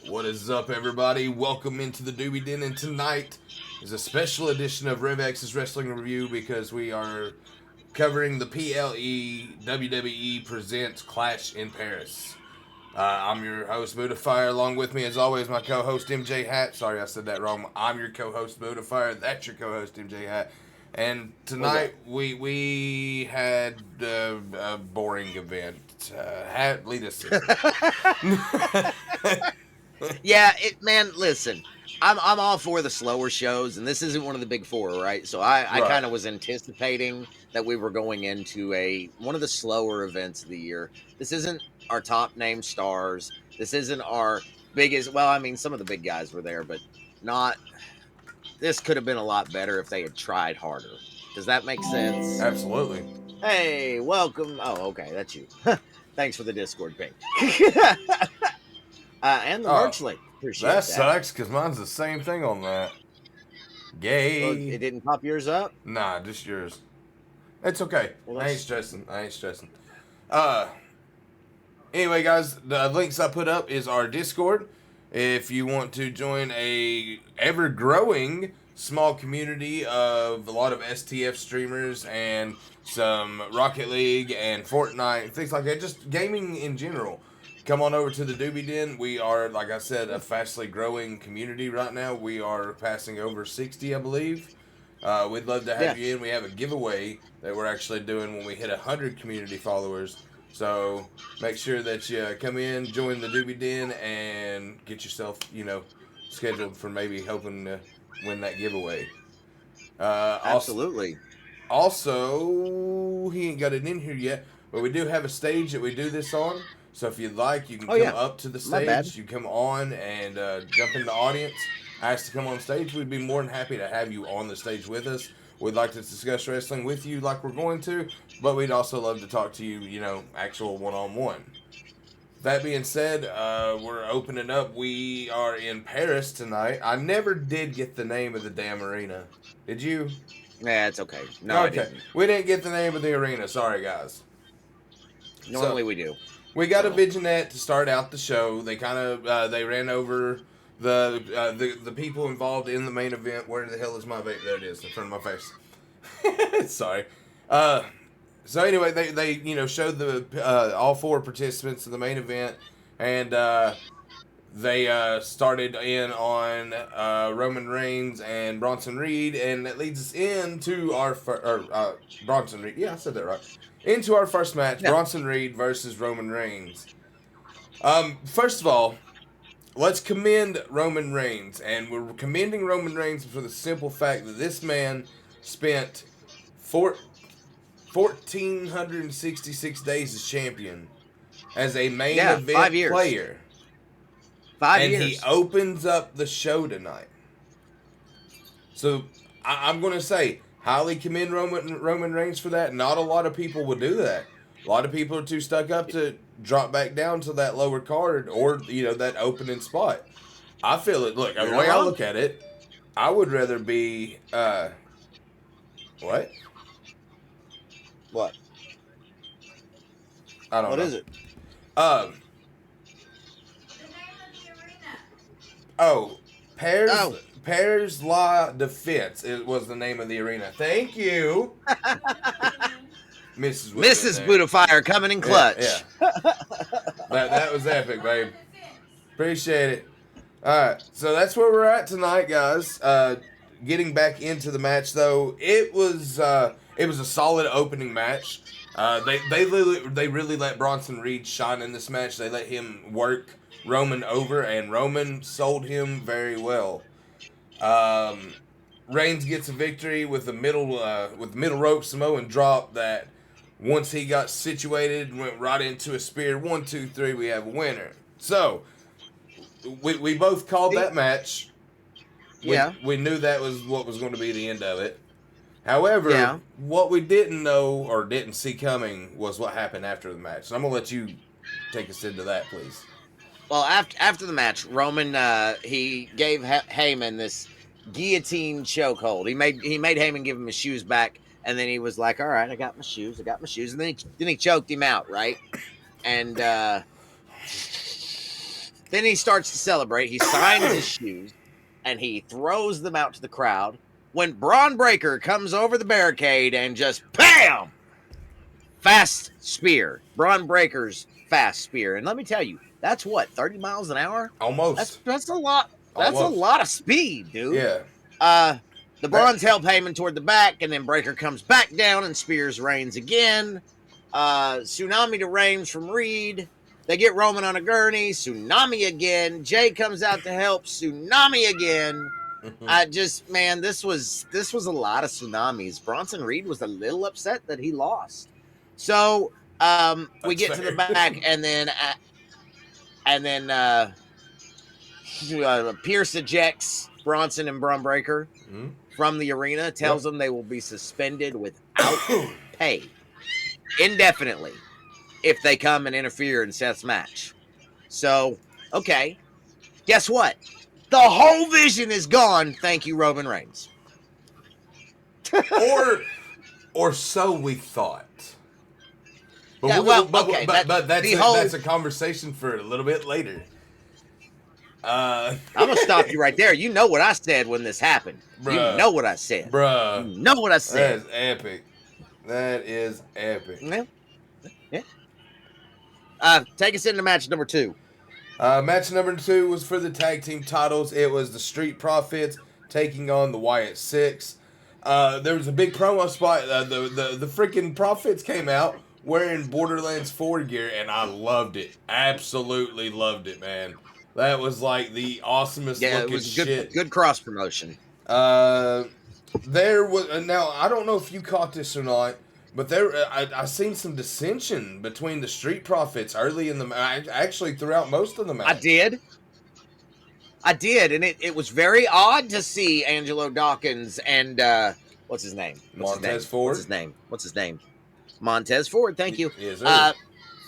What is up, everybody? Welcome into the Doobie Den, and tonight is a special edition of RevX's Wrestling Review because we are covering the PLE WWE Presents Clash in Paris. I'm your host, Buddha Along with me, as always, my co-host, MJ Hat. Sorry, I said that wrong. I'm your co-host, Buddha. That's your co-host, MJ Hat. And tonight, we had a boring event. Hat, lead us in. Yeah, man, listen, I'm all for the slower shows, and this isn't one of the big four, right? So I Right. kind of was anticipating that we were going into one of the slower events of the year. This isn't our top name stars. This isn't our biggest. Well, I mean, some of the big guys were there, but not. This could have been a lot better if they had tried harder. Does that make sense? Absolutely. Hey, welcome. Oh, okay, that's you. Thanks for the Discord ping. And the Oh, merch link. Appreciate that that. sucks because mine's the same thing on that. Well, Gay. it didn't pop yours up? Nah, just yours. It's okay. Well, I ain't stressing. Uh, anyway, guys, the links I put up is our Discord. If you want to join a ever-growing small community of a lot of STF streamers and some Rocket League and Fortnite and things like that, just gaming in general, come on over to the Doobie Den. We are, like I said, a fastly growing community right now. We are passing over 60, I believe. We'd love to have you in. We have a giveaway that we're actually doing when we hit 100 community followers. So make sure that you come in, join the Doobie Den, and get yourself, scheduled for maybe hoping to win that giveaway. Absolutely. Also, he ain't got it in here yet, but we do have a stage that we do this on. So if you'd like, you can come up to the stage. You come on and jump in the audience. Ask to come on stage. We'd be more than happy to have you on the stage with us. We'd like to discuss wrestling with you like we're going to, but we'd also love to talk to you, actual one-on-one. That being said, we're opening up. We are in Paris tonight. I never did get the name of the damn arena. Did you? Yeah, it's okay. No, I didn't. We didn't get the name of the arena. Sorry, guys. Normally we do. We got a vignette to start out the show. They kind of they ran over the people involved in the main event. Where the hell is my vape? There it is, in front of my face. Sorry. So anyway, they showed the all four participants in the main event, and they started in on Roman Reigns and Bronson Reed, and that leads us into our Bronson Reed. Yeah, I said that right. Into our first match, Bronson Reed versus Roman Reigns. First of all, let's commend Roman Reigns, and we're commending Roman Reigns for the simple fact that this man spent 1,466 days as champion, as a main event 5 years. player. 5 years. And he opens up the show tonight. So I'm going to say, highly commend Roman Reigns for that. Not a lot of people would do that. A lot of people are too stuck up to drop back down to that lower card or, that opening spot. I feel it. Look, the way I look at it, I would rather be, what? What? I don't know. What is it? Paris La Defense. It was the name of the arena. Thank you. Mrs. Buddha coming in clutch. Yeah. that was epic, babe. Appreciate it. All right, so that's where we're at tonight, guys. Getting back into the match, though, it was a solid opening match. They really let Bronson Reed shine in this match. They let him work Roman over, and Roman sold him very well. Reigns gets a victory with the middle rope Samoan drop that once he got situated, went right into a spear. 1, 2, 3, we have a winner. So we both called that match. We knew that was what was going to be the end of it. However, what we didn't know or didn't see coming was what happened after the match. So I'm going to let you take us into that, please. Well, after the match, Roman he gave Heyman this guillotine chokehold. He made Heyman give him his shoes back, and then he was like, "All right, I got my shoes," and then he choked him out, right? And Then he starts to celebrate. He signs his shoes and he throws them out to the crowd. When Braun Breaker comes over the barricade and just bam! Fast spear. Braun Breaker's fast spear. And let me tell you, that's what, 30 miles an hour? Almost. That's a lot. That's Almost. a lot of speed, dude. Yeah. The Braun's help Heyman toward the back, and then Breaker comes back down and spears Reigns again. Tsunami to Reigns from Reed. They get Roman on a gurney. Tsunami again. Jay comes out to help. Tsunami again. Man, this was a lot of tsunamis. Bronson Reed was a little upset that he lost. So we get to the back, and then Pierce ejects Bronson and Braun Breaker from the arena, tells them they will be suspended without pay indefinitely if they come and interfere in Seth's match. So, okay, guess what? The whole vision is gone. Thank you, Roman Reigns. or so we thought. But yeah, that's a conversation for a little bit later. I'm gonna stop you right there. You know what I said when this happened. Bruh, you know what I said. Bruh. You know what I said. That is epic. That is epic. Yeah. Take us into match number 2. Match number 2 was for the tag team titles. It was the Street Profits taking on the Wyatt Six. There was a big promo spot. The freaking Profits came out wearing Borderlands 4 gear, and I loved it. Absolutely loved it, man. That was like the awesomest looking shit. Good cross promotion. There was now I don't know if you caught this or not, but I seen some dissension between the Street Profits early in the match. Actually, throughout most of the match. I did, and it was very odd to see Angelo Dawkins and what's his name? Montez Ford. What's his name? Montez Ford. Thank you. Yes, sir.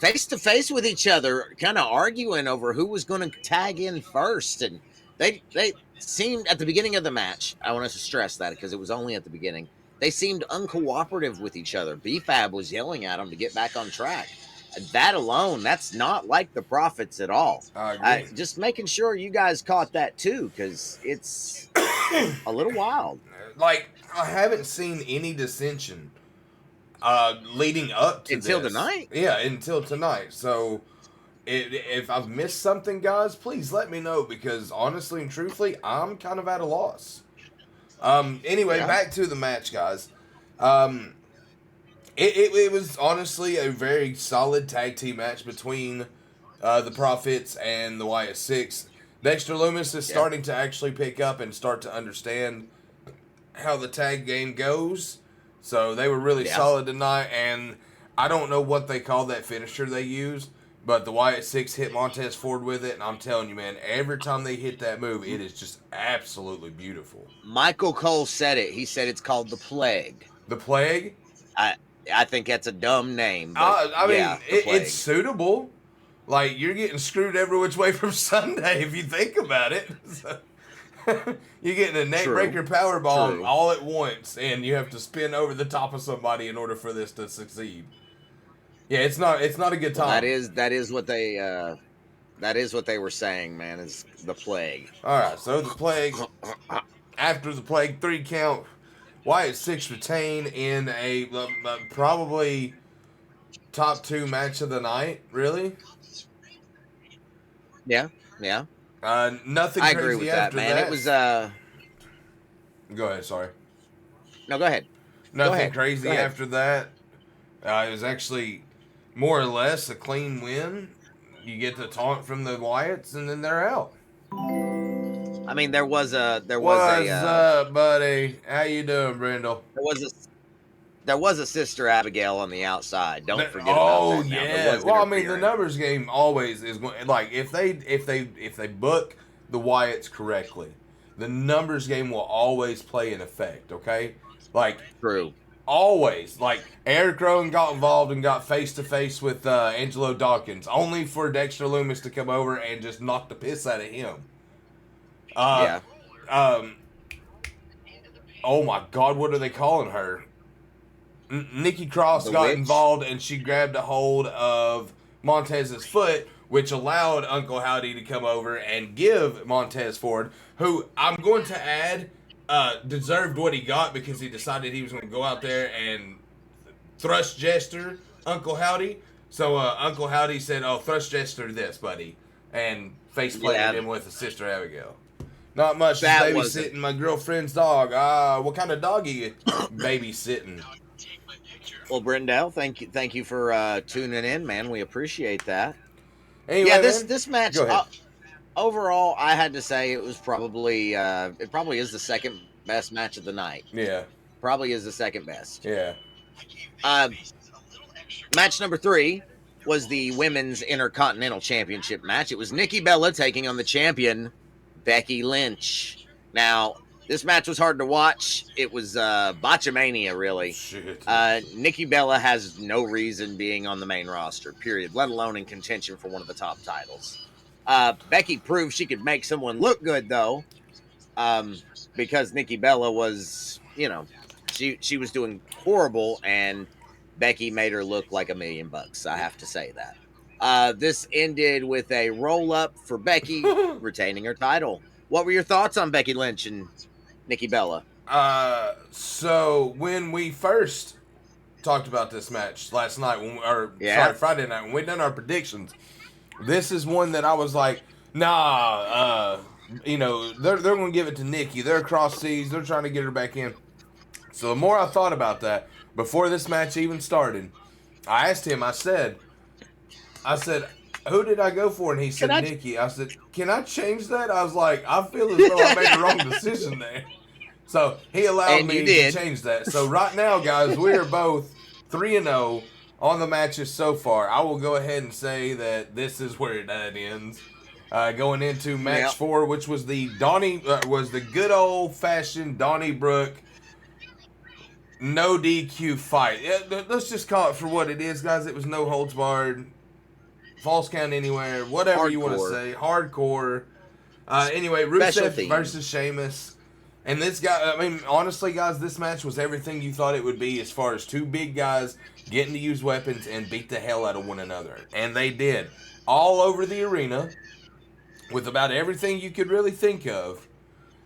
Face to face with each other, kind of arguing over who was going to tag in first, and they seemed at the beginning of the match. I want to stress that because it was only at the beginning. They seemed uncooperative with each other. B-Fab was yelling at them to get back on track. That alone, that's not like the Profits at all. I agree. Just making sure you guys caught that too, because it's a little wild. Like, I haven't seen any dissension leading up to until this. Tonight. Yeah, until tonight. So, if I've missed something, guys, please let me know, because honestly and truthfully, I'm kind of at a loss. Anyway, back to the match, guys. It was honestly a very solid tag team match between the Profits and the Wyatt Six. Dexter Lumis is starting to actually pick up and start to understand how the tag game goes. So they were really solid tonight, and I don't know what they call that finisher they use, but the Wyatt Six hit Montez Ford with it, and I'm telling you, man, every time they hit that move, it is just absolutely beautiful. Michael Cole said it. He said it's called the Plague. The Plague? I think that's a dumb name. I mean, it's suitable. Like, you're getting screwed every which way from Sunday if you think about it. You're getting a neckbreaker powerbomb all at once, and you have to spin over the top of somebody in order for this to succeed. Yeah, it's not a good time. Well, that is what they were saying, man, is the Plague. All right, so the Plague, after the Plague 3 count, Wyatt Six retain in a probably top 2 match of the night, really? Yeah. Nothing I crazy agree with after that, man. that. It was Go ahead, sorry. No, go ahead. Nothing crazy after that. It was actually more or less a clean win. You get the taunt from the Wyatts, and then they're out. I mean, there was What's up, buddy? How you doing, Brindle? There was a Sister Abigail on the outside. Don't forget about that. Yeah. Well, I mean, the numbers game always is going. Like, if they book the Wyatts correctly, the numbers game will always play in effect. Okay, like true. Always. Like, Eric Rowan got involved and got face to face with Angelo Dawkins, only for Dexter Lumis to come over and just knock the piss out of him. Oh my God, what are they calling her? Nikki Cross got involved, and she grabbed a hold of Montez's foot, which allowed Uncle Howdy to come over and give Montez Ford, who I'm going to add deserved what he got because he decided he was going to go out there and thrust gesture Uncle Howdy. So Uncle Howdy said, "Oh, thrust gesture this, buddy," and face planted him with his sister Abigail. Not much. That babysitting my girlfriend's dog. What kind of dog are you babysitting? Well, Brendel, thank you for tuning in, man. We appreciate that. Anyway, yeah, this match overall, I had to say it was probably it probably is the second best match of the night. Yeah, probably is the second best. Yeah. Match number 3 was the Women's Intercontinental Championship match. It was Nikki Bella taking on the champion Becky Lynch. Now, this match was hard to watch. It was botchamania, really. Nikki Bella has no reason being on the main roster, period, let alone in contention for one of the top titles. Becky proved she could make someone look good, though, because Nikki Bella was, she was doing horrible, and Becky made her look like $1 million. I have to say that. This ended with a roll-up for Becky, retaining her title. What were your thoughts on Becky Lynch and Nikki Bella? So when we first talked about this match last night, Friday night, when we done our predictions, this is one that I was like, nah, they're going to give it to Nikki. They're across seas. They're trying to get her back in. So the more I thought about that, before this match even started, I asked him, I said, who did I go for? And he said, Nikki. I said, can I change that? I was like, I feel as though I made the wrong decision there. So he allowed me to change that. So right now, guys, we are both 3-0 on the matches so far. I will go ahead and say that this is where that ends. Going into match 4, which was the good old fashioned Donnybrook no DQ fight. Let's just call it for what it is, guys. It was no holds barred, false count anywhere, whatever you want to say, hardcore. Anyway, Rusev versus Sheamus. And this guy, honestly, guys, this match was everything you thought it would be as far as two big guys getting to use weapons and beat the hell out of one another. And they did. All over the arena with about everything you could really think of.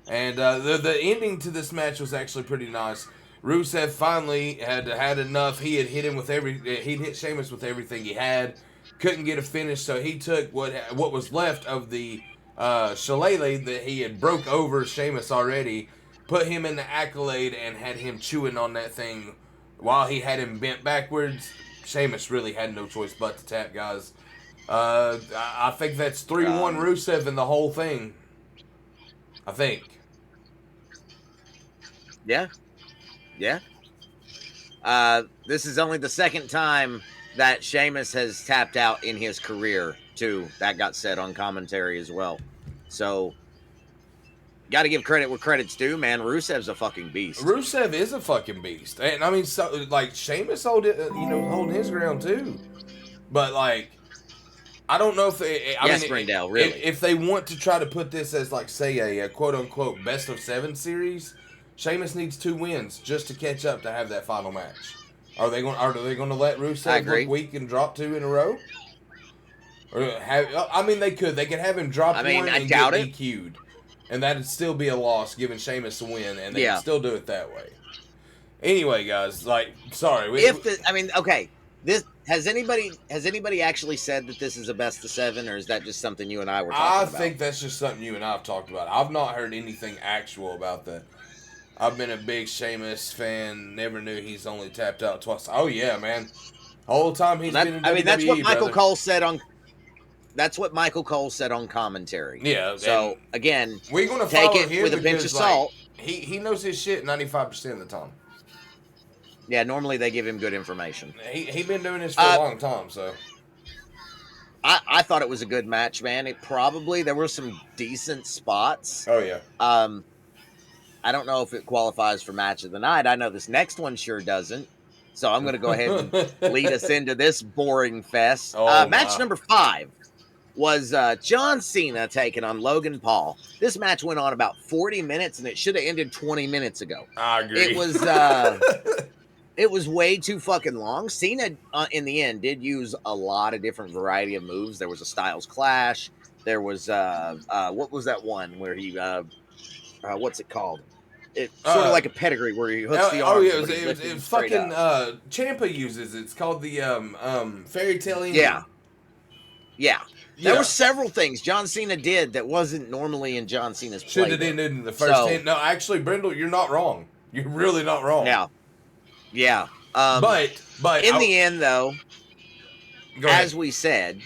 And the ending to this match was actually pretty nice. Rusev finally had enough. He had hit him with he'd hit Sheamus with everything he had. Couldn't get a finish, so he took what was left of the shillelagh that he had broke over Sheamus already, put him in the accolade, and had him chewing on that thing while he had him bent backwards. Sheamus really had no choice but to tap, guys. I think that's 3-1 Rusev in the whole thing. I think. Yeah. This is only the second time that Sheamus has tapped out in his career, too. That got said on commentary as well. So, got to give credit where credit's due, man. Rusev's a fucking beast. Rusev is a fucking beast. And, Sheamus holding his ground, too. But, I don't know if they... Brindell, really. If they want to try to put this as, say, a quote-unquote best-of-7 series, Sheamus needs 2 wins just to catch up to have that final match. Are they going to let Rusev look weak and drop 2 in a row? Or they could. They could have him drop 1 and get DQ'd. And that'd still be a loss, giving Sheamus a win, and they can still do it that way. Anyway, guys, sorry. Okay. Has anybody actually said that this is a best of 7, or is that just something you and I were talking about? I think that's just something you and I have talked about. I've not heard anything actual about that. I've been a big Sheamus fan. Never knew he's only tapped out twice. Oh yeah, man. The whole time he's been in WWE, that's what Michael Cole said on. That's what Michael Cole said on commentary. Yeah. So again, we're gonna take it with a pinch of salt. He knows his shit 95% of the time. Yeah, normally they give him good information. He been doing this for a long time, so. I thought it was a good match, man. There were some decent spots. Oh yeah. I don't know if it qualifies for match of the night. I know this next one sure doesn't. So I'm going to go ahead and lead us into this boring fest. Match number 5 was John Cena taking on Logan Paul. This match went on about 40 minutes, and it should have ended 20 minutes ago. I agree. It was It was way too fucking long. Cena, in the end, did use a lot of different variety of moves. There was a Styles Clash. There was what was that one where he what's it called? It sort of Uh, like a pedigree where he hooks the yeah, arms, but he's it lifting them was straight fucking up. Champa uses it. It's called the fairy tale Yeah, ending. yeah. There were Yeah. several things John Cena did that wasn't normally in John Cena's Should have playbook. ended in the first So 10. No, actually, Brindle, you're not wrong. You're really not wrong. now, yeah. But In the end, though, go ahead. as we said,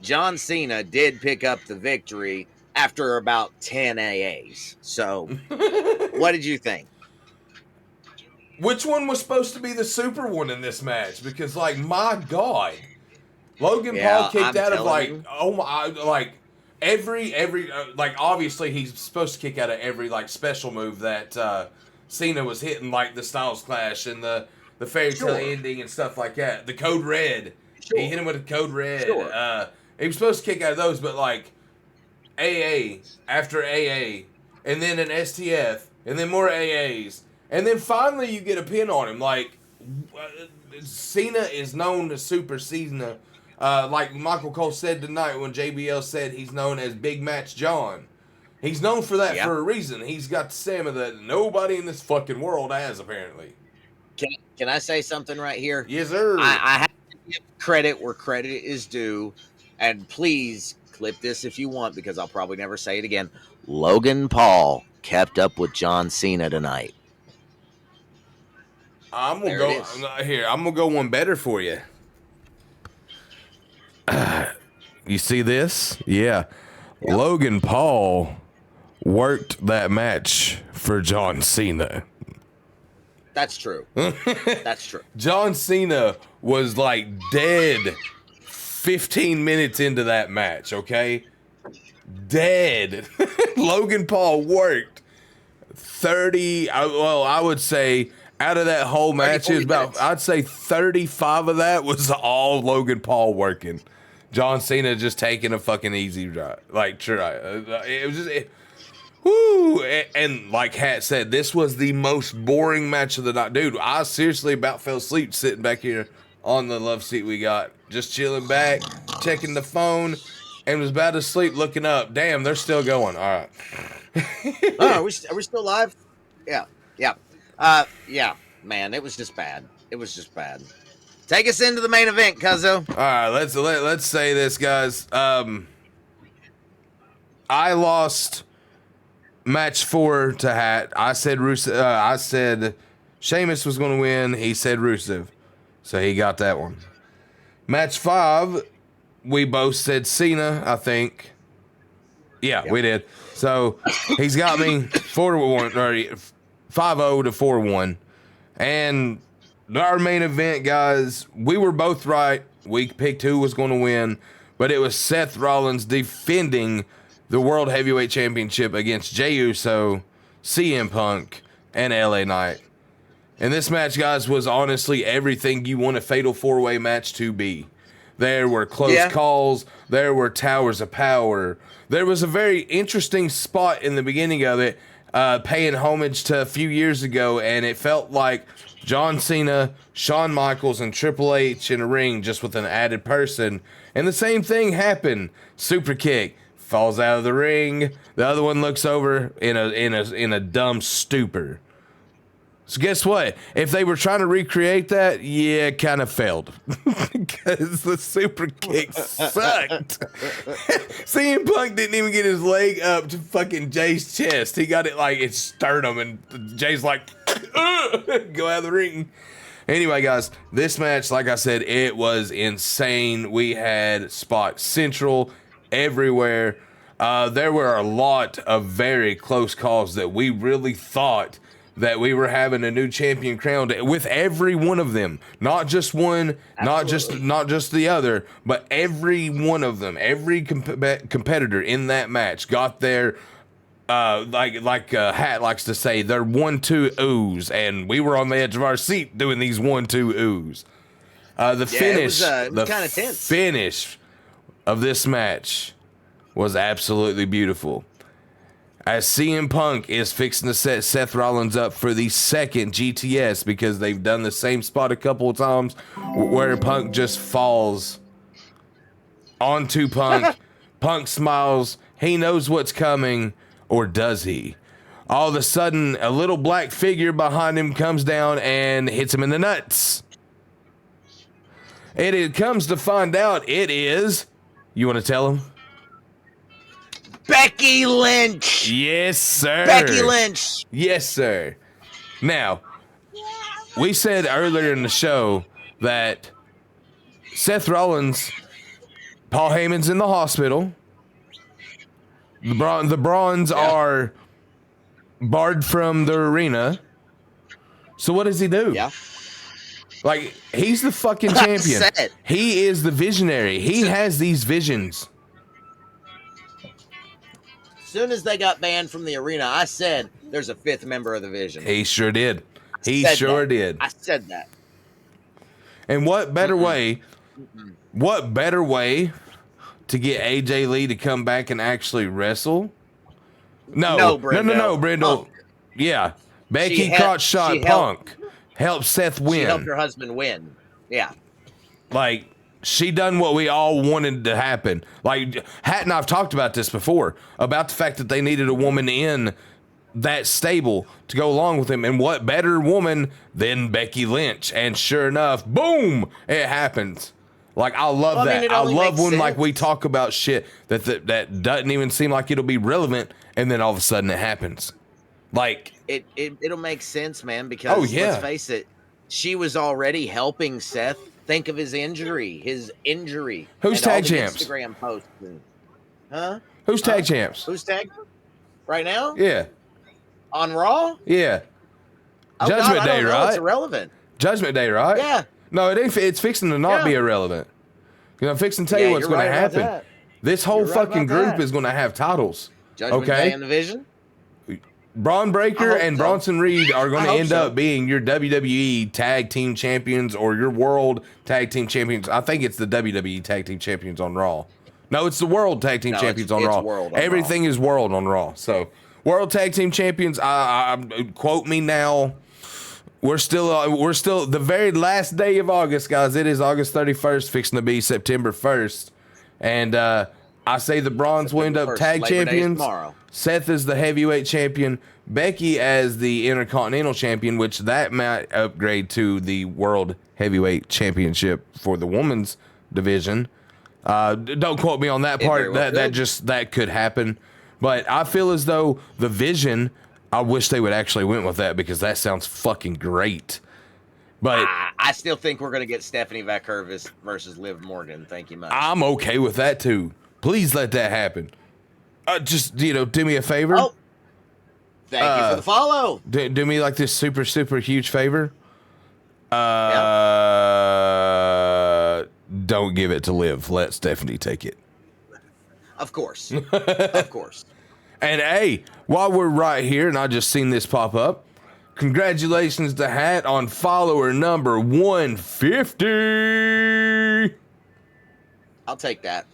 John Cena did pick up the victory after about 10 AAs. So, what did you think? Which one was supposed to be the super one in this match? Because, like, my God, Logan Paul Yeah, kicked I'm out of telling like, you. oh my, like every like obviously he's supposed to kick out of every like special move that Cena was hitting, like the Styles Clash and the fairy tale Sure. ending and stuff like that. The Code Red, Sure. he hit him with the Code Red. Sure. He was supposed to kick out of those, but like AA after AA, and then an STF, and then more AAs, and then finally you get a pin on him. Like Cena is known to Super Cena. Like Michael Cole said tonight when JBL said he's known as Big Match John. He's known for that for a reason. He's got the stamina that nobody in this fucking world has, apparently. Can I say something right here? Yes, sir. I have to give credit where credit is due. And please clip this if you want, because I'll probably never say it again. Logan Paul kept up with John Cena tonight. I'm gonna go here. I'm gonna go one better for you. You see this? Yeah. Yep. Logan Paul worked that match for John Cena. That's true. That's true. John Cena was like dead 15 minutes into that match, okay? Dead. Logan Paul worked 30, I would say out of that whole match, it was about, minutes. I'd say 35 of that was all Logan Paul working. John Cena just taking a fucking easy drive. Like, try. It was just, whoo. And like Hat said, this was the most boring match of the night. Dude, I seriously about fell asleep sitting back here on the love seat we got. Just chilling back, checking the phone, and was about to sleep looking up. Damn, they're still going. All right. Are we still live? Yeah. Yeah. Yeah, man, it was just bad. It was just bad. Take us into the main event, Cuzzo. All right, let's say this, guys. I lost match 4 to Hat. I said I said Sheamus was going to win. He said Rusev, so he got that one. Match 5, we both said Cena. I think. Yeah, yep. We did. So he's got me 4-1 or 5-0 to 4-1, and our main event, guys, we were both right. We picked who was going to win, but it was Seth Rollins defending the World Heavyweight Championship against Jey Uso, CM Punk, and LA Knight. And this match, guys, was honestly everything you want a Fatal 4-Way match to be. There were close calls. There were towers of power. There was a very interesting spot in the beginning of it, paying homage to a few years ago, and it felt like John Cena, Shawn Michaels, and Triple H in a ring just with an added person. And the same thing happened. Super kick, falls out of the ring. The other one looks over in a dumb stupor. So guess what? If they were trying to recreate that, yeah, it kind of failed. Because the super kick sucked. CM Punk didn't even get his leg up to fucking Jay's chest. He got it like it's sternum, and Jay's like, go out of the ring. Anyway, guys, this match, like I said, it was insane. We had Spot Central everywhere. There were a lot of very close calls that we really thought that we were having a new champion crowned with every one of them, not just one, Absolutely. not just the other, but every one of them, every competitor in that match got their like Hat likes to say, their 1-2 oohs, and we were on the edge of our seat doing these 1-2 oohs. The finish, it was kind of tense. Finish of this match was absolutely beautiful. as CM Punk is fixing to set Seth Rollins up for the second GTS because they've done the same spot a couple of times where Punk just falls onto Punk. Punk smiles. He knows what's coming, or does he? All of a sudden, a little black figure behind him comes down and hits him in the nuts. And it comes to find out it is... You want to tell him? Becky Lynch. Yes, sir. Becky Lynch. Yes, sir. Now, we said earlier in the show that Seth Rollins, Paul Heyman's in the hospital. The Brawns are barred from the arena. So what does he do? Yeah. Like, he's the fucking champion. Upset. He is the visionary. He has these visions. As soon as they got banned from the arena, I said there's a fifth member of the Vision. He sure did. He said sure that. did. I said that. And what better way? What better way to get AJ Lee to come back and actually wrestle? No, Brindle. Punk. Yeah, Becky She crotch shot she Punk. Helped Seth She helped win. her husband win. Yeah. Like, she done what we all wanted to happen. Like, Hat and I've talked about this before, about the fact that they needed a woman in that stable to go along with him. And what better woman than Becky Lynch? And sure enough, boom, it happens. Like, I love that. I love when, like, we talk about shit that doesn't even seem like it'll be relevant, and then all of a sudden it happens. Like, It'll make sense, man, because let's face it, she was already helping Seth think of his injury. Who's tag champs? Instagram posts. Huh? Who's tag champs? Who's tag? Right now? Yeah. On Raw? Yeah. Oh, Judgment God, I Day, don't know. right? It's irrelevant. Judgment Day, right? Yeah. No, it ain't. It's fixing to not be irrelevant. I'm fixing to tell you what's you're going to right about happen. that. This whole You're right fucking about group that. is going to have titles. Judgment Day in the Vision? Braun Breaker I hope and so. Bronson Reed are going I to hope end so. up being your WWE Tag Team Champions or your World Tag Team Champions. I think it's the WWE Tag Team Champions on Raw. No, it's the World Tag Team Champions on it's Raw. World on Everything is World on Raw. So, World Tag Team Champions. Quote me now. We're still the very last day of August, guys. It is August 31st, fixing to be September 1st, and I say the Bronze will end up tag Labor Day is champions. tomorrow. Seth is the heavyweight champion. Becky as the Intercontinental champion, which that might upgrade to the World Heavyweight Championship for the women's division. Don't quote me on that part. That could happen. But I feel as though the Vision, I wish they would actually went with that because that sounds fucking great. But I still think we're going to get Stephanie Vakurvis versus Liv Morgan. Thank you much. I'm okay with that too. Please let that happen. Just, do me a favor. Oh, thank you for the follow. Do me like this super, super huge favor. Don't give it to Liv. Let Stephanie take it. Of course. Of course. And hey, while we're right here, and I just seen this pop up, congratulations to Hat on follower number 150. I'll take that.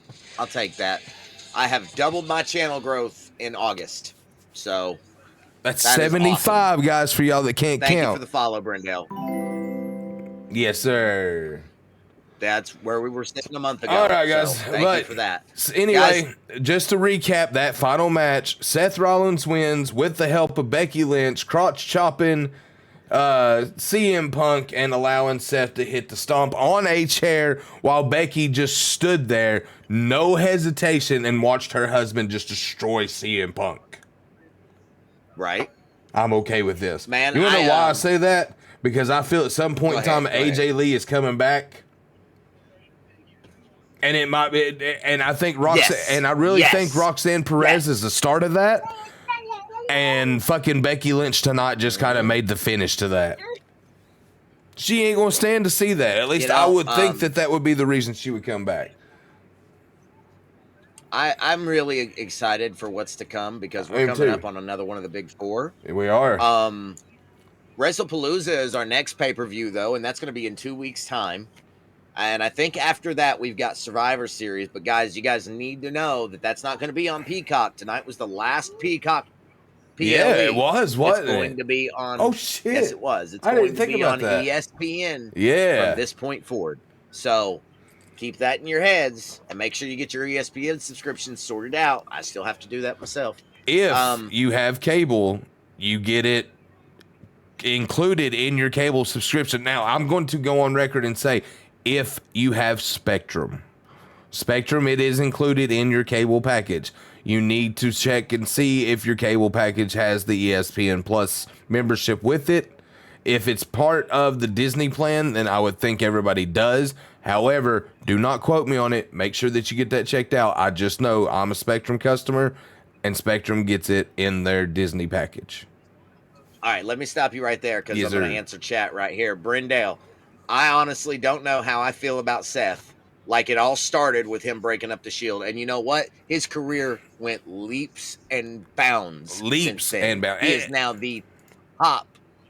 I have doubled my channel growth in August. So That's that is 75, awesome. guys, for y'all that can't Thank you count. for the follow, Brendel. Yes, sir. That's where we were sitting a month ago. All right, guys. So thank you for that. Anyway, just to recap that final match, Seth Rollins wins with the help of Becky Lynch, crotch chopping CM Punk and allowing Seth to hit the stomp on a chair while Becky just stood there, no hesitation, and watched her husband just destroy CM Punk. Right. I'm okay with this. Man, you want to know why I um, say that? Because I feel at some point in time AJ Lee is coming back. And it might be, and I think and I really think Roxanne Perez is the start of that. And fucking Becky Lynch tonight just kind of made the finish to that. She ain't gonna stand to see that. At least I would think that would be the reason she would come back. I'm really excited for what's to come because we're coming up on another one of the big four. We are. WrestlePalooza is our next pay-per-view though, and that's going to be in 2 weeks' time. And I think after that we've got Survivor Series. But guys, you guys need to know that that's not going to be on Peacock. Tonight was the last Peacock Yeah, it PLE. was. What? It's going to be on. Oh shit! Yes, it was. It's I going didn't to think be about on that. ESPN Yeah. from this point forward. So keep that in your heads and make sure you get your ESPN subscription sorted out. I still have to do that myself. If you have cable, you get it included in your cable subscription. Now, I'm going to go on record and say, if you have Spectrum, it is included in your cable package. You need to check and see if your cable package has the ESPN Plus membership with it. If it's part of the Disney plan, then I would think everybody does. However, do not quote me on it. Make sure that you get that checked out. I just know I'm a Spectrum customer, and Spectrum gets it in their Disney package. All right, let me stop you right there because Yes, I'm going sir. to answer chat right here. Brindale, I honestly don't know how I feel about Seth. Like, it all started with him breaking up the Shield. And you know what? His career went leaps and bounds since then. He is now the top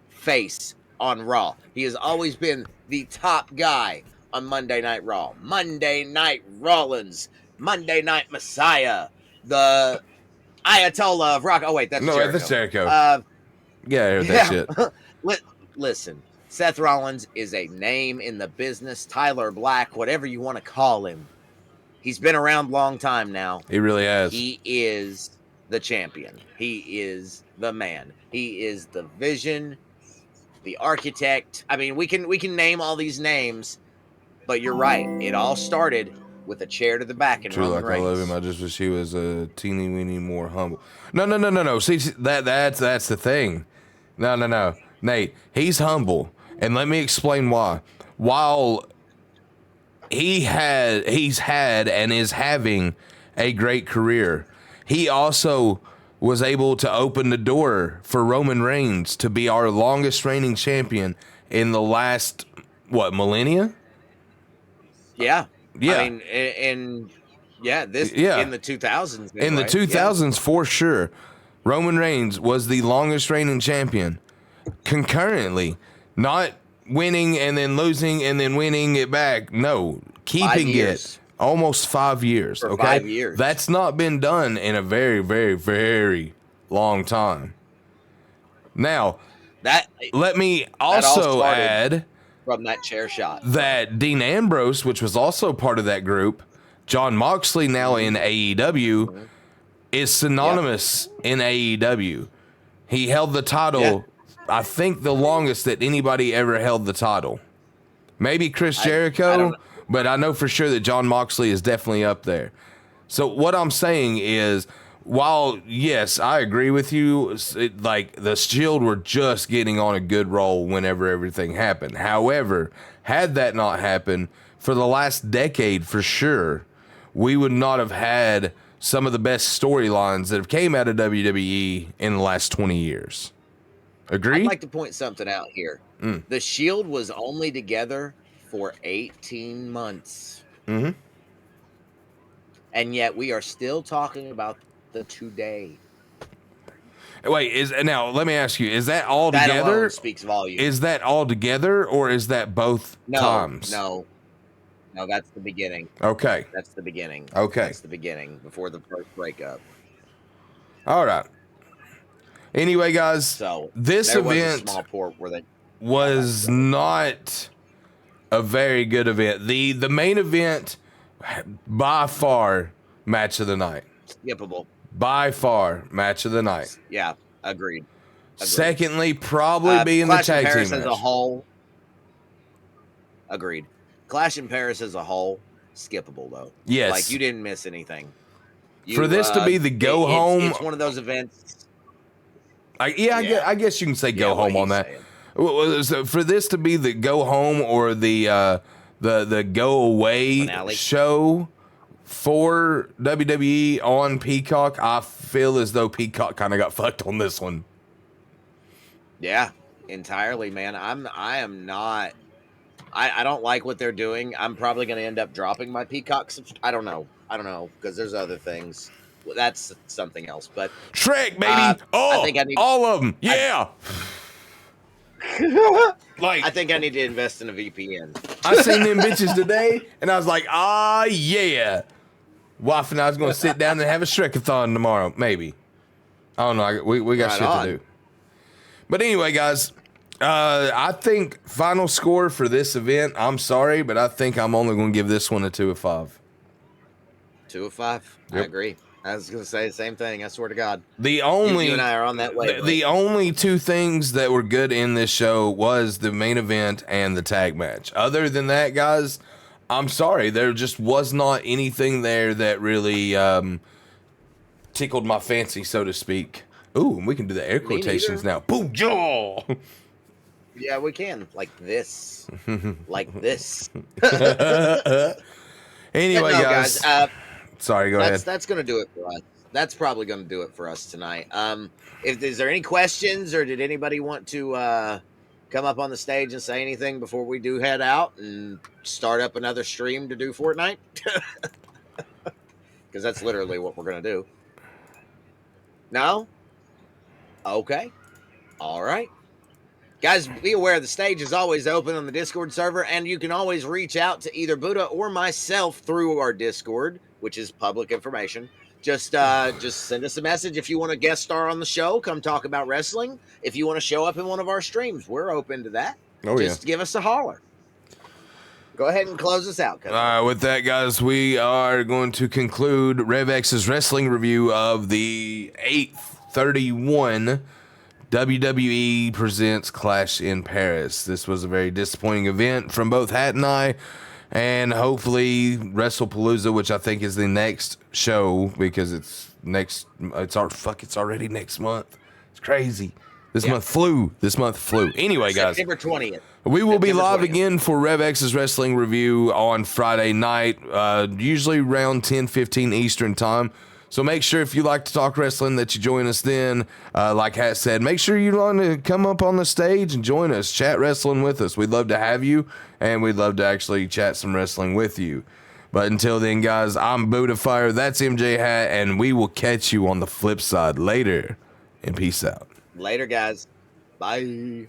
face on Raw. He has always been the top guy on Monday Night Raw. Monday Night Rollins. Monday Night Messiah. The Ayatollah of Rock. Oh, wait, that's Jericho. That's Jericho. Yeah, I heard that shit. Listen, Seth Rollins is a name in the business. Tyler Black, whatever you want to call him. He's been around a long time now. He really has. He is the champion. He is the man. He is the vision, the architect. I mean, we can name all these names, but you're right. It all started with a chair to the back and Roman Reigns. I love him. I just wish he was a teeny weeny more humble. No. See, that's the thing. No. Nate, he's humble, and let me explain why. While he's had and is having a great career, he also was able to open the door for Roman Reigns to be our longest reigning champion in the last millennia? Yeah. Yeah. I mean, in the 2000s. In the 2000s, for sure, Roman Reigns was the longest reigning champion concurrently, not winning and then losing and then winning it back. No, keeping it almost 5 years. For okay, 5 years. That's not been done in a very, very, very long time. Now, let me also add from that chair shot that Dean Ambrose, which was also part of that group, John Moxley, now in AEW, is synonymous in AEW. He held the title, I think, the longest that anybody ever held the title. Maybe Chris Jericho, but I know for sure that John Moxley is definitely up there. So what I'm saying is, while, yes, I agree with you, like the Shield were just getting on a good roll whenever everything happened. However, had that not happened, for the last decade for sure, we would not have had some of the best storylines that have came out of WWE in the last 20 years. Agree? I'd like to point something out here. The Shield was only together for 18 months. Mm-hmm. And yet we are still talking about the today. Wait, now let me ask you, is that all together? That alone speaks volumes. Is that all together, or is that both times? No, that's the beginning. Okay. That's the beginning. Okay. That's the beginning before the first breakup. All right. Anyway, guys, so this event was not a very good event. The main event, by far, match of the night. Skippable. By far, match of the night. Yeah, agreed. Secondly, probably being the tag team match. As a whole, agreed. Clash in Paris as a whole, skippable though. Yes. Like, you didn't miss anything. For this to be the go home, it's one of those events. I guess you can say go home on that. So for this to be the go home or the go away finale show for WWE on Peacock, I feel as though Peacock kind of got fucked on this one. Yeah, entirely, man. I am not. I don't like what they're doing. I'm probably going to end up dropping my Peacock. I don't know because there's other things. Well, that's something else. But Shrek, baby. I think I need all of them. Yeah. I think I need to invest in a VPN. I seen them bitches today, and I was like, yeah. Wife and I was going to sit down and have a Shrekathon tomorrow, maybe. I don't know. We got Right shit on. to do. But anyway, guys, I think final score for this event, I'm sorry, but I think I'm only going to give this one a 2 of 5. 2 of 5. I Yep. agree. I was going to say the same thing. I swear to God. The You only and I are on that wavelength. the only two things that were good in this show was the main event and the tag match. Other than that, guys, I'm sorry, there just was not anything there that really tickled my fancy, so to speak. Ooh, and we can do the air Me quotations neither. now. Boom, jaw. Yeah, we can. Like this. Like this. Anyway, No, guys. Sorry, go ahead. That's going to do it for us. That's probably going to do it for us tonight. If is there any questions, or did anybody want to come up on the stage and say anything before we do head out and start up another stream to do Fortnite? Because that's literally what we're going to do. No? Okay. All right. Guys, be aware the stage is always open on the Discord server, and you can always reach out to either Buddha or myself through our Discord, which is public information. Just send us a message if you want to guest star on the show. Come talk about wrestling. If you want to show up in one of our streams, we're open to that. Oh, Just give us a holler. Go ahead and close us out. With that, guys, we are going to conclude RevX's wrestling review of the 831 WWE presents Clash in Paris. This was a very disappointing event from both Hat and I, and hopefully WrestlePalooza, which I think is the next show because it's already next month. It's crazy. This month flew. Anyway, guys, September 20th. we will be live again for RevX's wrestling review on Friday night, usually around 10:15 Eastern time. So make sure if you like to talk wrestling that you join us then. Like Hat said, make sure you want to come up on the stage and join us, chat wrestling with us. We'd love to have you, and we'd love to actually chat some wrestling with you. But until then, guys, I'm Buddha Fire, that's MJ Hat, and we will catch you on the flip side later. And peace out. Later, guys. Bye.